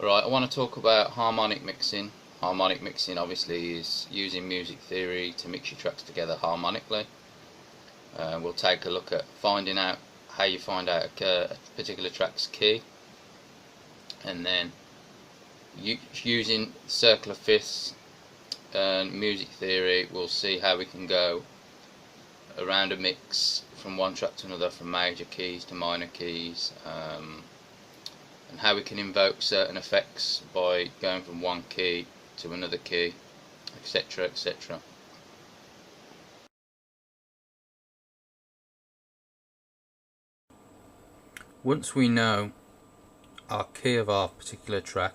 Right, I want to talk about harmonic mixing. Harmonic mixing obviously is using music theory to mix your tracks together harmonically. We'll take a look at finding out how you find out a particular track's key, and then using circular fifths and music theory we'll see how we can go around a mix from one track to another, from major keys to minor keys, and how we can invoke certain effects by going from one key to another key, etc, etc. Once we know our key of our particular track,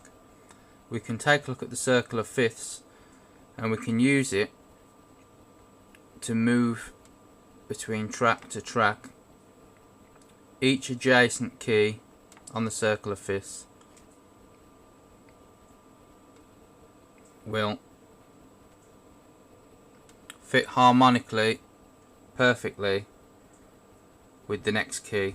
we can take a look at the circle of fifths and we can use it to move between track to track. Each adjacent key on the circle of fifths will fit harmonically perfectly with the next key.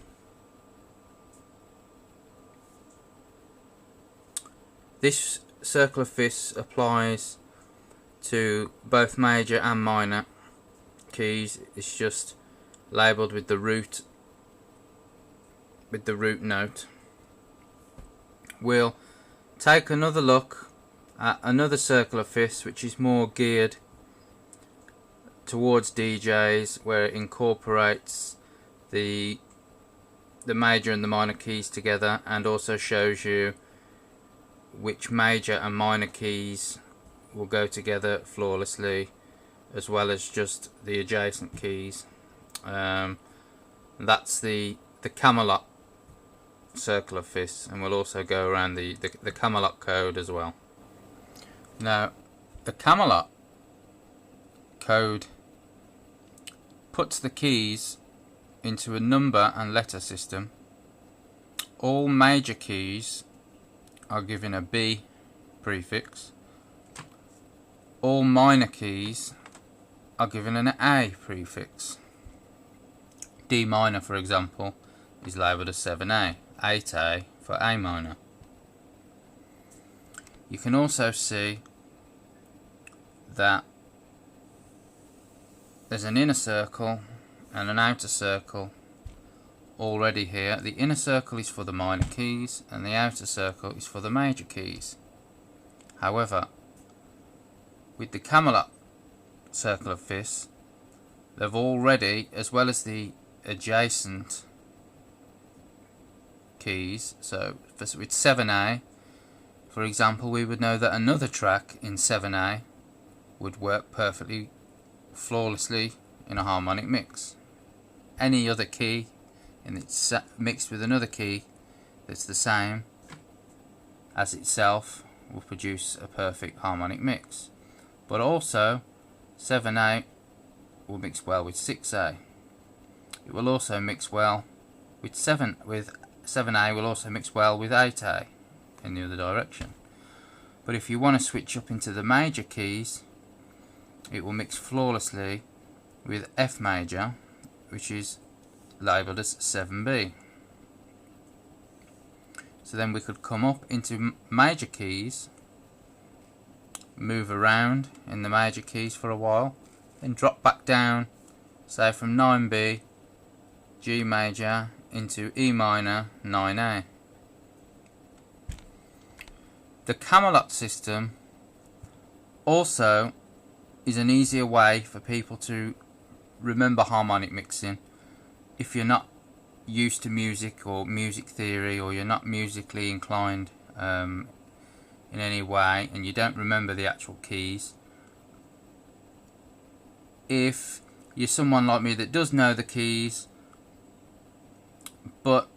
This circle of fifths applies to both major and minor keys. It's just labelled with the root note. We'll take another look at another circle of fifths which is more geared towards DJs, where it incorporates the major and the minor keys together, and also shows you which major and minor keys will go together flawlessly, as well as just the adjacent keys. That's the Camelot circle of fifths, and we'll also go around the Camelot code as well. Now, the Camelot code puts the keys into a number and letter system. All major keys are given a B prefix. All minor keys are given an A prefix. D minor, for example, is labelled as 7A, 8A for A minor. You can also see that there's an inner circle and an outer circle already here. The inner circle is for the minor keys and the outer circle is for the major keys. However, with the Camelot circle of fifths, they've already, as well as the adjacent keys, so with 7A, for example, we would know that another track in 7A would work perfectly, flawlessly in a harmonic mix. Any other key and it's mixed with another key that's the same as itself will produce a perfect harmonic mix. But also 7A will mix well with 6A. It will also mix well with 7A will also mix well with 8A in the other direction. But if you want to switch up into the major keys, it will mix flawlessly with F major, which is labelled as 7B. So then we could come up into major keys, move around in the major keys for a while, then drop back down, say from 9B, G major into E minor, 9A. The Camelot system also is an easier way for people to remember harmonic mixing. If you're not used to music or music theory, or you're not musically inclined in any way, and you don't remember the actual keys, if you're someone like me that does know the keys, but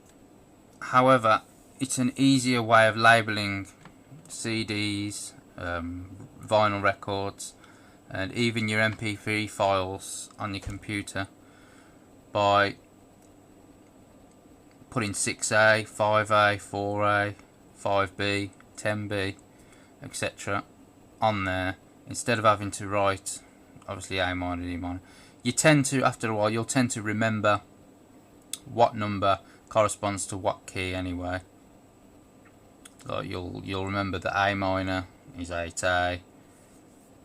however it's an easier way of labelling CDs, vinyl records, and even your MP3 files on your computer, by putting 6A, 5A, 4A, 5B, 10B, etc. on there, instead of having to write obviously A minor, D minor. You tend to, after a while, you'll tend to remember what number corresponds to what key anyway. Like you'll remember that A minor is 8A,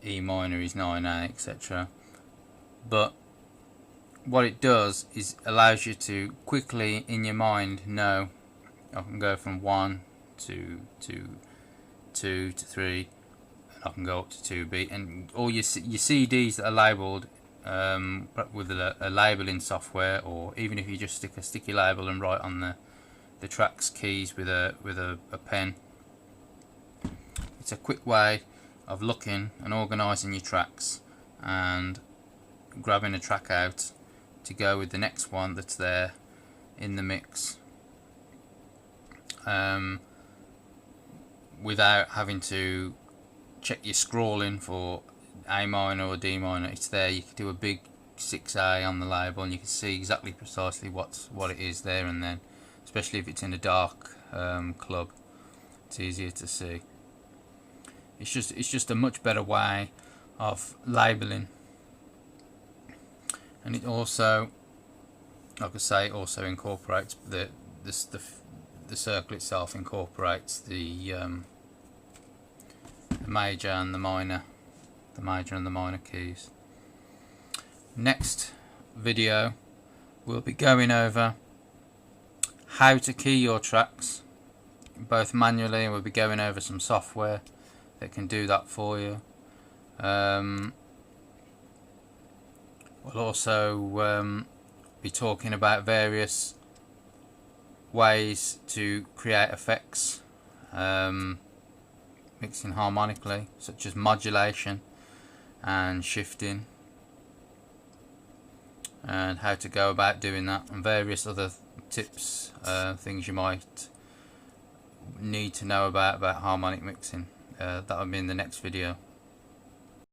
E minor is 9A, etc. But what it does is allows you to quickly in your mind know, I can go from 1 to 2 to 3, and I can go up to 2B, and all your CDs that are labelled with a labelling software, or even if you just stick a sticky label and write on the tracks keys with a pen. It's a quick way of looking and organising your tracks and grabbing a track out to go with the next one that's there in the mix, without having to check your scrolling for A minor or D minor. It's there. You can do a big 6A on the label and you can see exactly precisely what it is there and then, especially if it's in a dark club. It's easier to see. It's just a much better way of labelling, and it also, like I say, it also incorporates the circle itself incorporates the major and the minor, keys. Next video we'll be going over how to key your tracks, both manually, and we'll be going over some software that can do that for you. We'll also be talking about various ways to create effects, mixing harmonically, such as modulation and shifting, and how to go about doing that, and various other tips, things you might need to know about harmonic mixing. That'll be in the next video.